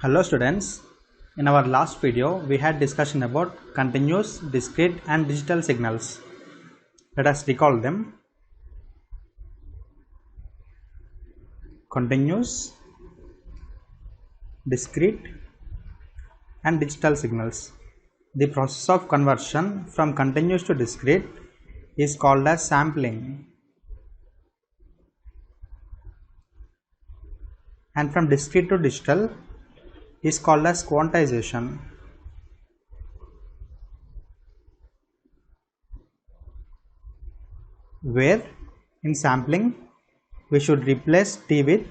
Hello students, in our last video we had discussion about continuous, discrete and digital signals. Let us recall them. Continuous, discrete and digital signals. The process of conversion from continuous to discrete is called as sampling, and from discrete to digital is called as quantization. Where in sampling we should replace T with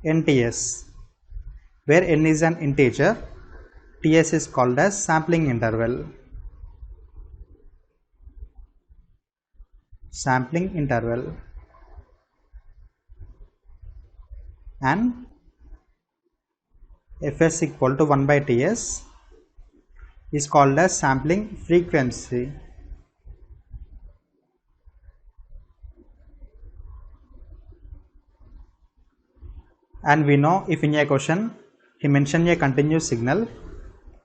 NTS. Where n is an integer, Ts is called as sampling interval. Sampling interval. And Fs equal to 1 by Ts is called as sampling frequency. And we know if in a question he mentioned a continuous signal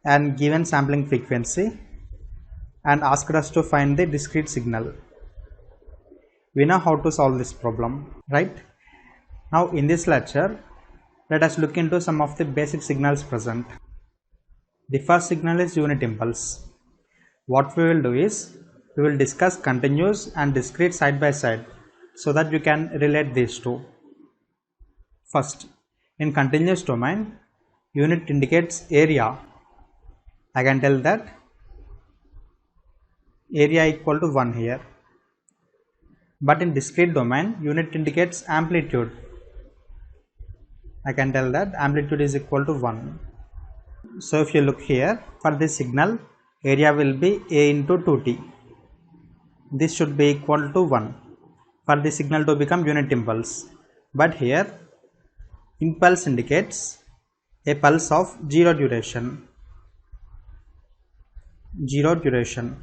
and given sampling frequency and asked us to find the discrete signal, we know how to solve this problem, right? Now in this lecture, let us look into some of the basic signals present. The first signal is unit impulse. What we will do is, we will discuss continuous and discrete side by side so that you can relate these two. First, in continuous domain, unit indicates area. I can tell that area equal to 1 here. But in discrete domain, unit indicates amplitude. I can tell that amplitude is equal to 1. So if you look here, for this signal, area will be A into 2t. This should be equal to 1 for the signal to become unit impulse. But here, impulse indicates a pulse of 0 duration. 0 duration.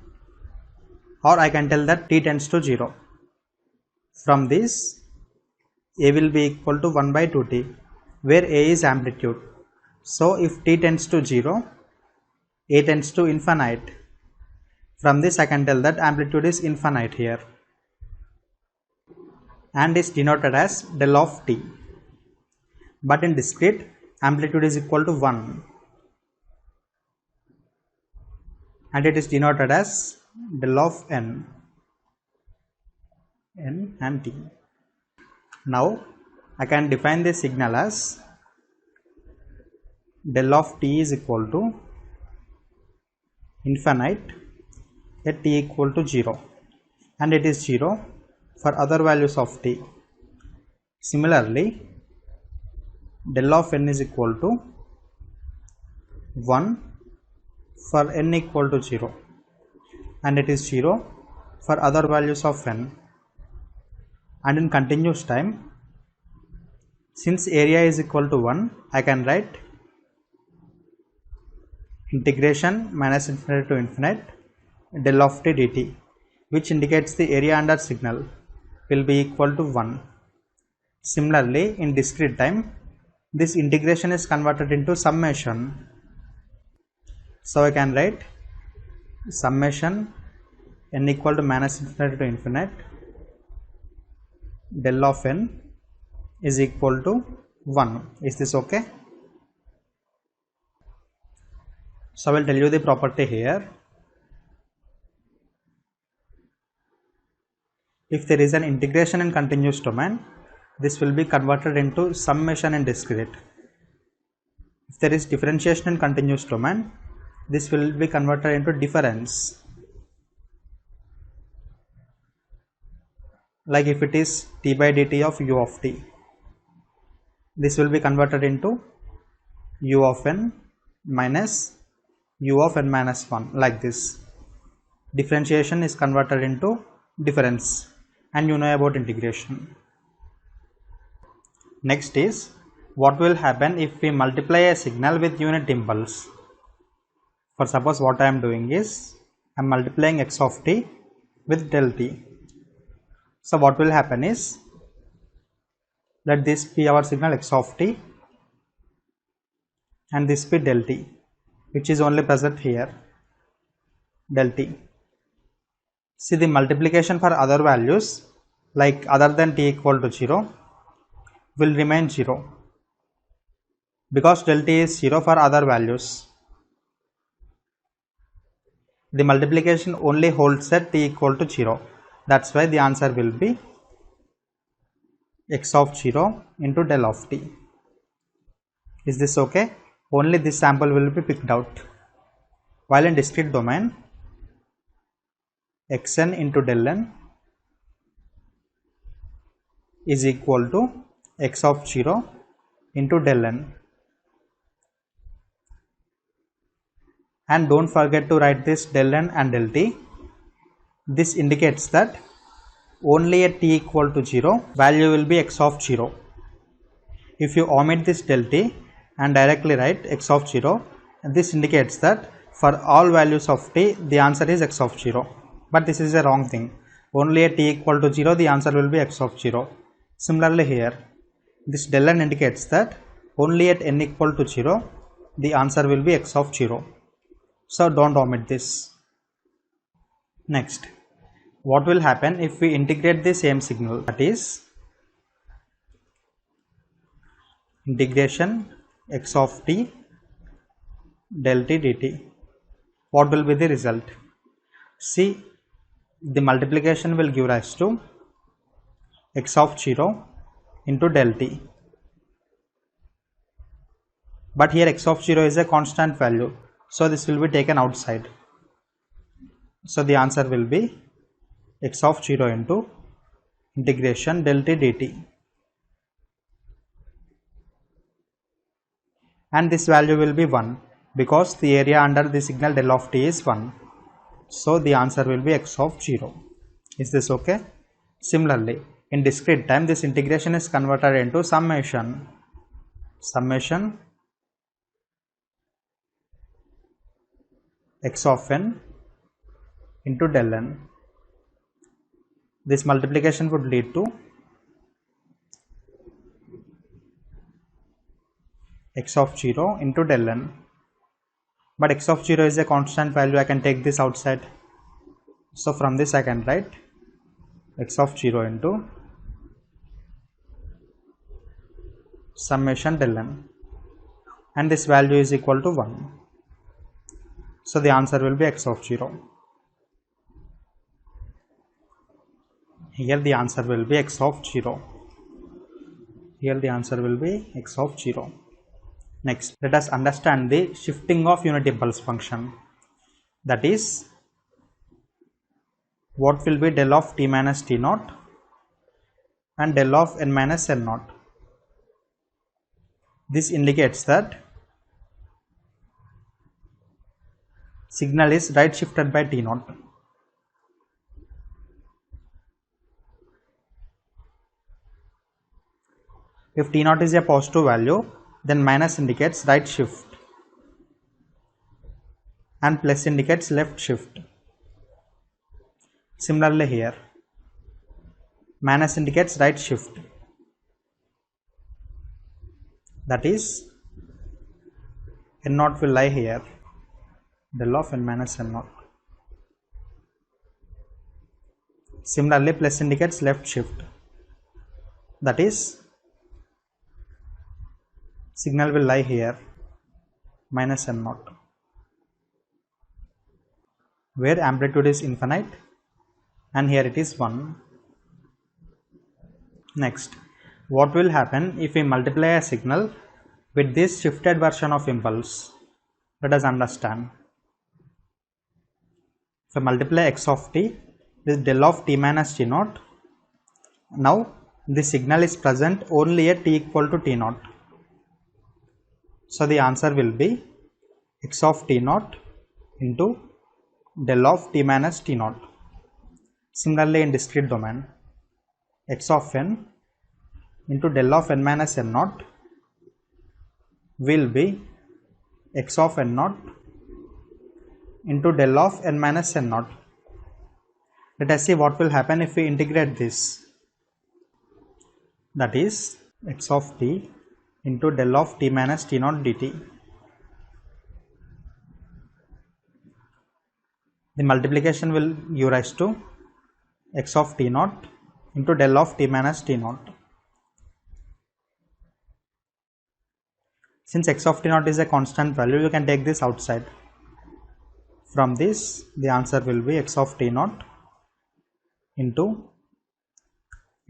Or I can tell that t tends to 0. From this, A will be equal to 1 by 2t, where A is amplitude. So if t tends to 0, A tends to infinite. From this I can tell that amplitude is infinite here and is denoted as del of t. But in discrete, amplitude is equal to 1 and it is denoted as del of n and t. Now I can define this signal as del of t is equal to infinite at t equal to 0, and it is 0 for other values of t. Similarly, del of n is equal to 1 for n equal to 0, and it is 0 for other values of n. And in continuous time, since area is equal to 1, I can write integration minus infinite to infinite del of t dt, which indicates the area under signal will be equal to 1. Similarly, in discrete time, this integration is converted into summation. So I can write summation n equal to minus infinite to infinite del of n is equal to 1. Is this okay? So I will tell you the property here. If there is an integration in continuous domain, this will be converted into summation in discrete. If there is differentiation in continuous domain, this will be converted into difference. Like if it is t by dt of u of t, this will be converted into u of n minus u of n minus 1, like this. Differentiation is converted into difference, and you know about integration. Next is, what will happen if we multiply a signal with unit impulse. For suppose what I am doing is, I am multiplying x of t with del t. So what will happen is, let this be our signal x of t, and this be del t, which is only present here, del t. See, the multiplication for other values like other than t equal to 0 will remain 0 because del t is 0 for other values. The multiplication only holds at t equal to 0. That's why the answer will be x of 0 into del of t. Is this okay? Only this sample will be picked out. While in discrete domain, xn into del n is equal to x of 0 into del n. And don't forget to write this del n and del t. This indicates that only at t equal to 0, value will be x of 0. If you omit this del t and directly write x of 0, this indicates that for all values of t, the answer is x of 0. But this is a wrong thing. Only at t equal to 0, the answer will be x of 0. Similarly here, this del n indicates that only at n equal to 0, the answer will be x of 0. So don't omit this. Next, what will happen if we integrate the same signal, that is integration x of t del t dt. What will be the result? See, the multiplication will give rise to x of 0 into del t. But here x of 0 is a constant value, so this will be taken outside. So the answer will be x of 0 into integration del t dt. And this value will be 1 because the area under the signal del of t is 1. So the answer will be x of 0. Is this okay? Similarly, in discrete time, this integration is converted into summation. Summation x of n into del n. This multiplication would lead to x of 0 into del n. But x of 0 is a constant value, I can take this outside. So from this I can write x of 0 into summation del n, and this value is equal to 1. So the answer will be x of 0. Here the answer will be x of 0. Here the answer will be x of 0. Next, let us understand the shifting of unit impulse function. That is, what will be del of t minus t naught and del of n minus n naught. This indicates that signal is right shifted by t naught. If t naught is a positive value, then minus indicates right shift and plus indicates left shift. Similarly here, minus indicates right shift, that is n naught will lie here, del of n minus n naught. Similarly, plus indicates left shift, that is signal will lie here, minus n naught, where amplitude is infinite and here it is 1. Next, what will happen if we multiply a signal with this shifted version of impulse? Let us understand. If I multiply x of t with del of t minus t naught, now the signal is present only at t equal to t naught. So the answer will be x of t naught into del of t minus t naught. Similarly, in discrete domain, x of n into del of n minus n naught will be x of n naught into del of n minus n naught. Let us see what will happen if we integrate this. That is x of t into del of t minus t naught dt. The multiplication will give rise to x of t naught into del of t minus t naught. Since x of t naught is a constant value, you can take this outside. From this, the answer will be x of t naught into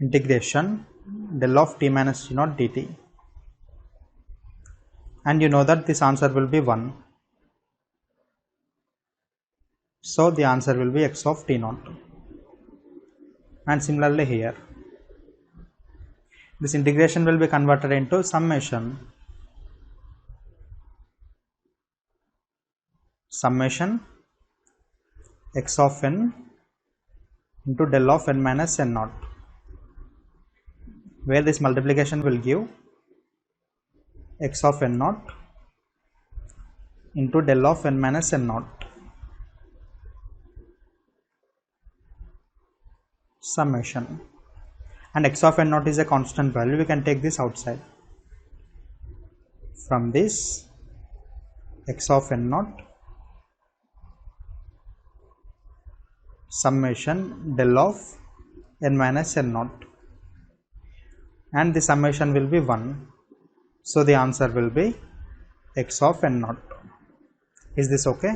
integration del of t minus t naught dt. And you know that this answer will be 1. So the answer will be x of t naught. And similarly here, this integration will be converted into summation. Summation x of n into del of n minus n naught, where this multiplication will give x of n naught into del of n minus n naught. Summation, and x of n naught is a constant value, we can take this outside. From this, x of n naught summation del of n minus n naught, and the summation will be 1. So the answer will be x of n naught. Is this okay?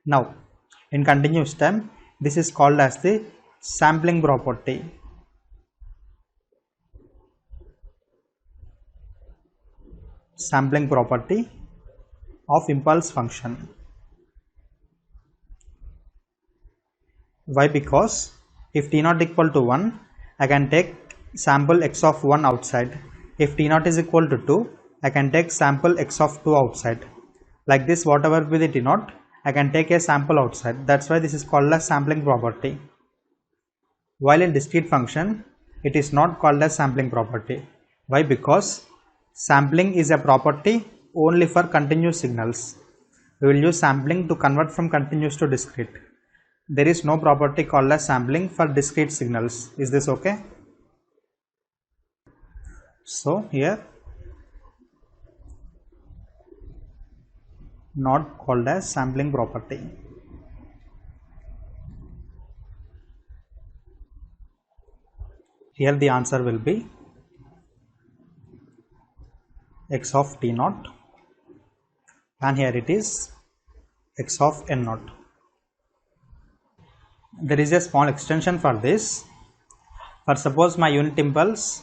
Now, in continuous time, this is called as the sampling property. Sampling property of impulse function. Why? Because if t naught equal to 1, I can take sample x of 1 outside. If t naught is equal to 2, I can take sample x of 2 outside. Like this, whatever be the t naught, I can take a sample outside. That's why this is called as sampling property. While in discrete function, it is not called as sampling property. Why? Because sampling is a property only for continuous signals. We will use sampling to convert from continuous to discrete. There is no property called as sampling for discrete signals. Is this okay? So here, not called as sampling property. Here the answer will be x of t naught, and here it is x of n naught. There is a small extension for this. For suppose my unit impulse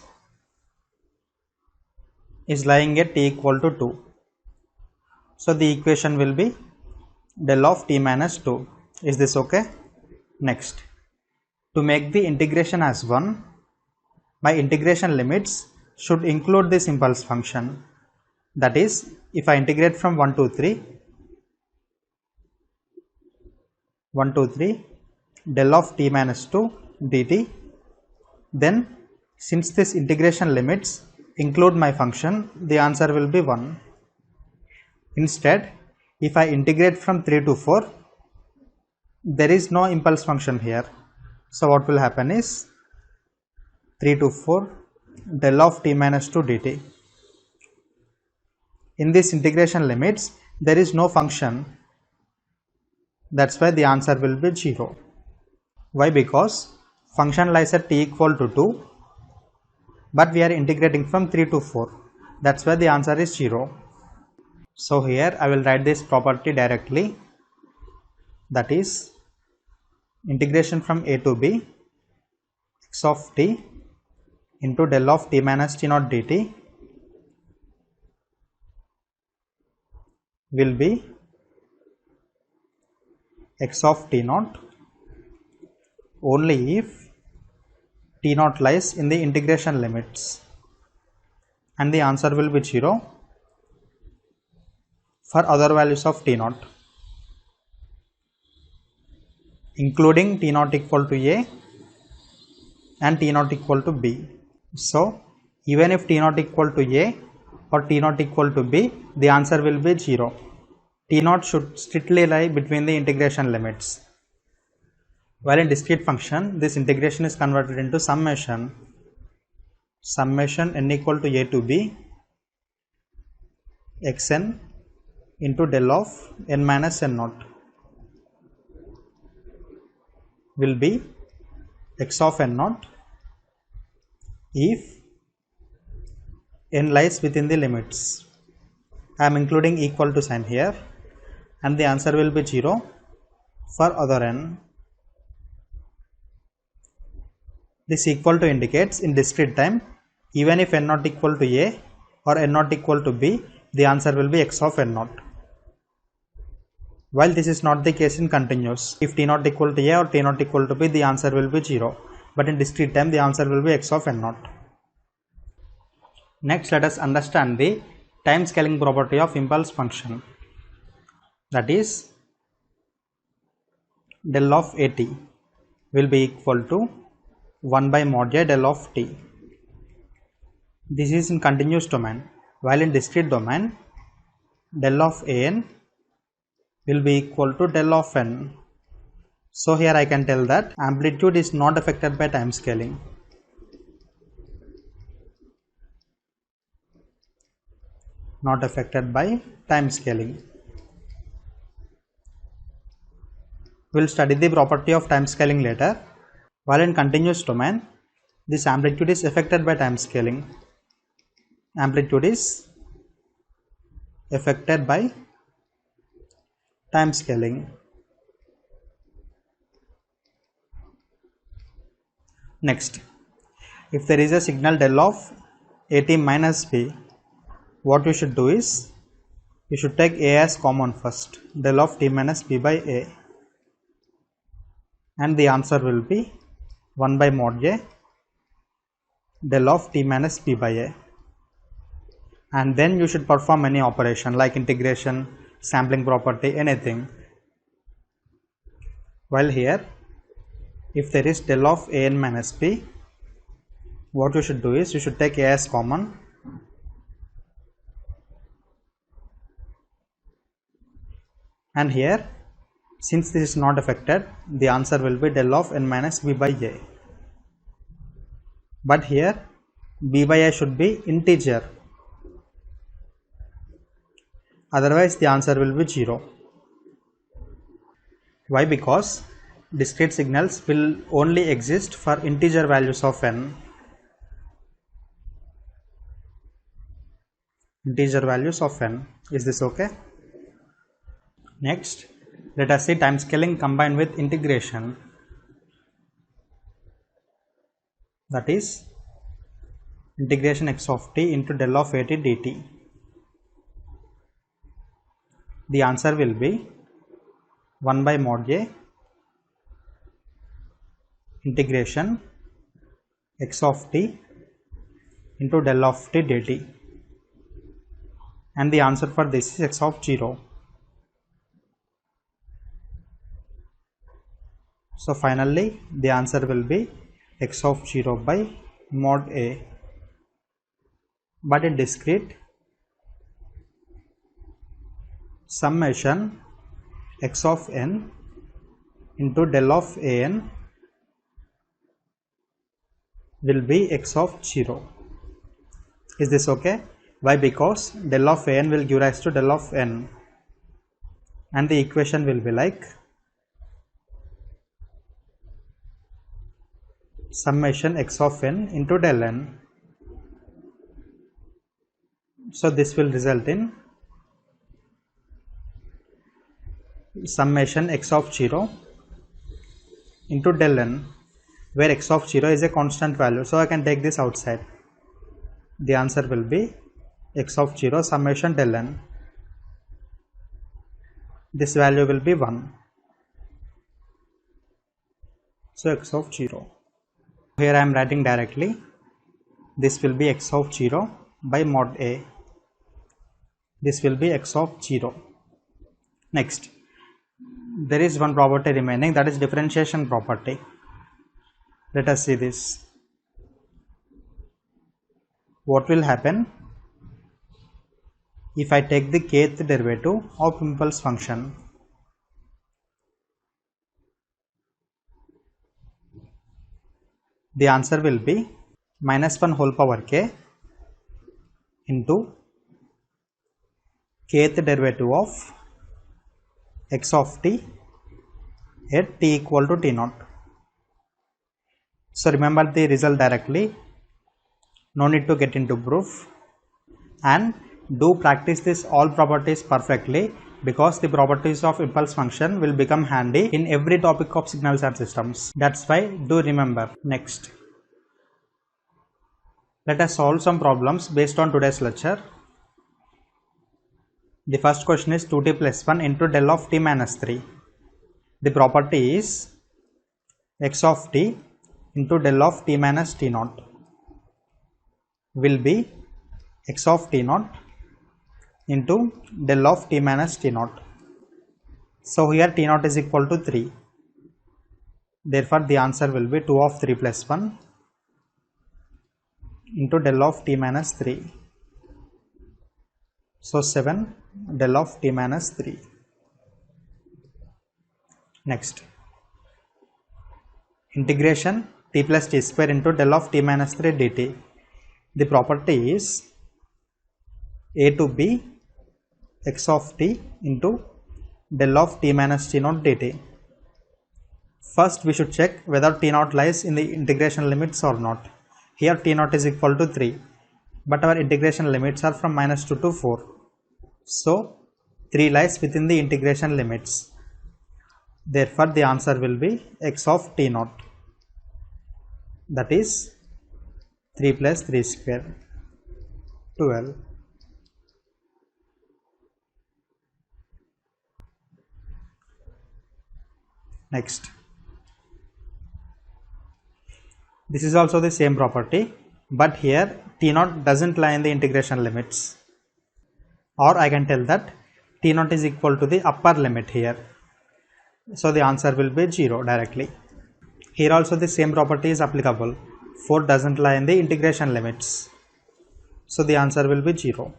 is lying at t equal to 2. So the equation will be del of t minus 2. Is this okay? Next, to make the integration as 1, my integration limits should include this impulse function. That is, if I integrate from 1 to 3 del of t minus 2 dt, then since this integration limits include my function, the answer will be 1. Instead, if I integrate from 3 to 4, there is no impulse function here. So what will happen is 3 to 4 del of t minus 2 dt. In this integration limits, there is no function. That's why the answer will be 0. Why? Because function lies at t equal to 2, but we are integrating from 3 to 4. That's why the answer is 0. So here I will write this property directly. That is, integration from a to b x of t into del of t minus t naught dt will be x of t naught only if t naught lies in the integration limits, and the answer will be 0 for other values of t naught, including t naught equal to a and t naught equal to b. So even if t naught equal to a or t naught equal to b, the answer will be 0. T naught should strictly lie between the integration limits. While in discrete function, this integration is converted into summation. Summation n equal to a to b xn into del of n minus n naught. will be x of n naught if n lies within the limits. I am including equal to sign here, and the answer will be 0 for other n. This equal to indicates in discrete time, even if n not equal to a or n not equal to b, the answer will be x of n naught. While this is not the case in continuous, if t not equal to a or t not equal to b, the answer will be 0, but in discrete time the answer will be x of n naught. Next, let us understand the time scaling property of impulse function, that is del of at will be equal to 1 by mod j del of t. This is in continuous domain, while in discrete domain del of an will be equal to del of n. So here I can tell that amplitude is not affected by time scaling. Not affected by time scaling. We will study the property of time scaling later. While in continuous domain, this amplitude is affected by time scaling. Amplitude is affected by time scaling. Next, if there is a signal del of at minus b, what you should do is you should take a as common first, del of t minus b by a, and the answer will be 1 by mod j del of t minus b by a. And then you should perform any operation like integration, sampling property, anything. While here, if there is del of an minus b, what you should do is you should take a as common, and here, since this is not affected, the answer will be del of n minus b by a. But here b by a should be integer, otherwise the answer will be 0. Why? Because discrete signals will only exist for integer values of n. Integer values of n. Is this okay? Next, let us see time scaling combined with integration, that is integration x of t into del of at dt. The answer will be 1 by mod j integration x of t into del of t dt, and the answer for this is x of 0. So finally the answer will be x of 0 by mod a, but in discrete, summation x of n into del of an will be x of 0. Is this okay? Why? Because del of an will give rise to del of n, and the equation will be like summation x of n into del n. So this will result in summation x of 0 into del n, where x of 0 is a constant value, so I can take this outside. The answer will be x of 0 summation del n. This value will be 1. So x of 0. Here I am writing directly. This will be x of 0 by mod a. This will be x of 0. Next, there is one property remaining, that is differentiation property. Let us see this. What will happen if I take the kth derivative of impulse function? The answer will be minus 1 whole power k into kth derivative of x of t at t equal to t naught. So remember the result directly, no need to get into proof, and do practice this all properties perfectly, because the properties of impulse function will become handy in every topic of signals and systems. That's why do remember. Next, let us solve some problems based on today's lecture. The first question is 2t plus 1 into del of t minus 3. The property is x of t into del of t minus t naught will be x of t naught into del of t minus t naught. So here t naught is equal to 3. Therefore the answer will be 2 of 3 plus 1 into del of t minus 3. So 7 del of t minus 3. Next, integration t plus t square into del of t minus 3 dt. The property is a to b x of t into del of t minus t naught dt. First we should check whether t naught lies in the integration limits or not. Here t naught is equal to 3, but our integration limits are from minus 2 to 4. So 3 lies within the integration limits. Therefore the answer will be x of t naught, that is 3 plus 3 square, 12. Next, this is also the same property, but here t naught doesn't lie in the integration limits, or I can tell that t naught is equal to the upper limit here. So the answer will be 0 directly. Here also the same property is applicable. 4 doesn't lie in the integration limits. So the answer will be 0.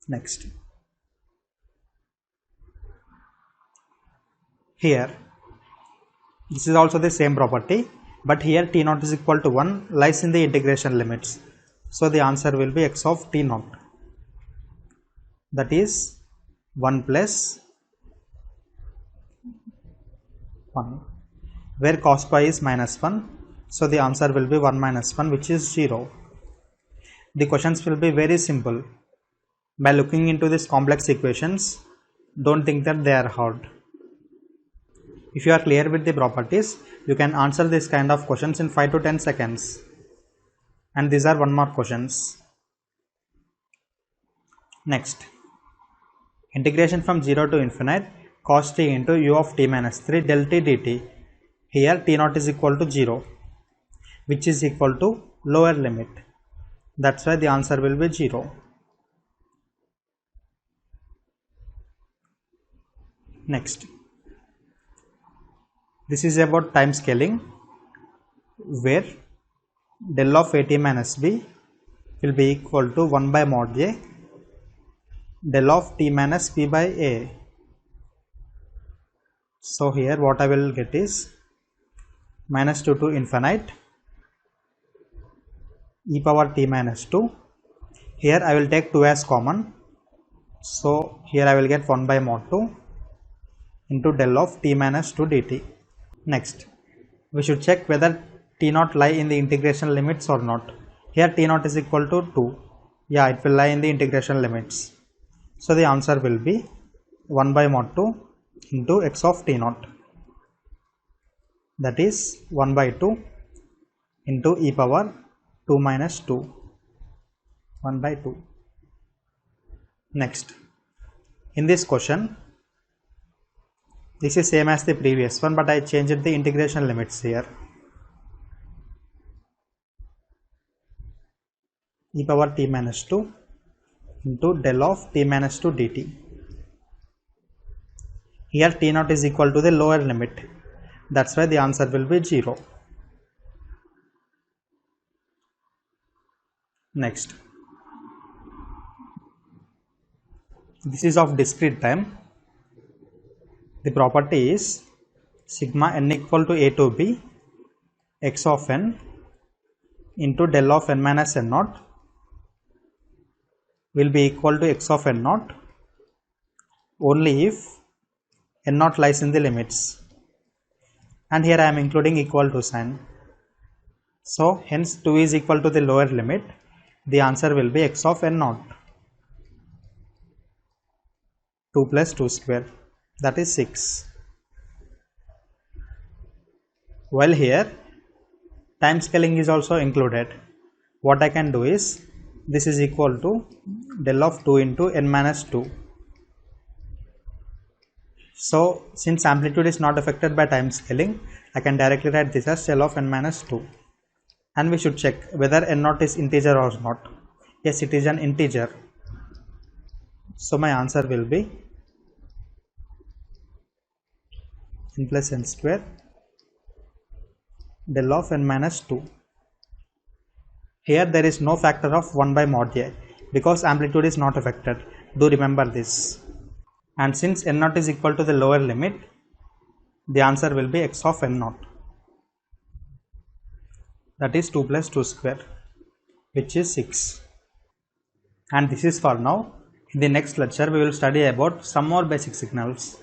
Next, here this is also the same property, but here t naught is equal to 1 lies in the integration limits. So the answer will be x of t naught, that is 1 plus 1, where cos pi is minus 1. So the answer will be 1 minus 1, which is 0. The questions will be very simple. By looking into these complex equations, don't think that they are hard. If you are clear with the properties, you can answer this kind of questions in 5 to 10 seconds. And these are 1 mark questions. Next, integration from 0 to infinite cos t into u of t minus 3 del t dt. Here t naught is equal to 0, which is equal to lower limit. That's why the answer will be 0. Next, this is about time scaling, where del of at minus b will be equal to 1 by mod a del of t minus p by a. So here what I will get is minus 2 to infinite e power t minus 2. Here I will take 2 as common. So here I will get 1 by mod 2 into del of t minus 2 dt. Next, we should check whether t naught lie in the integration limits or not. Here t naught is equal to 2. Yeah, it will lie in the integration limits. So the answer will be 1 by mod 2 into x of t naught, that is 1 by 2 into e power 2 minus 2, 1 by 2. Next, in this question, this is same as the previous one, but I changed the integration limits here. E power t minus 2 into del of t minus 2 dt. Here t naught is equal to the lower limit. That's why the answer will be 0. Next, this is of discrete time. The property is sigma n equal to a to b x of n into del of n minus n naught will be equal to x of n naught only if n naught lies in the limits. and here I am including equal to sign. So hence 2 is equal to the lower limit. The answer will be x of n naught. 2 plus 2 square, that is 6. Well, here time scaling is also included. What I can do is, this is equal to del of 2 into n minus 2. So since amplitude is not affected by time scaling, I can directly write this as del of n minus 2. And we should check whether n naught is integer or not. Yes, it is an integer. So my answer will be n plus n square del of n minus 2. Here there is no factor of 1 by mod a because amplitude is not affected. Do remember this. And since n naught is equal to the lower limit, the answer will be x of n naught. That is 2 plus 2 square, which is 6. And this is for now. In the next lecture, we will study about some more basic signals.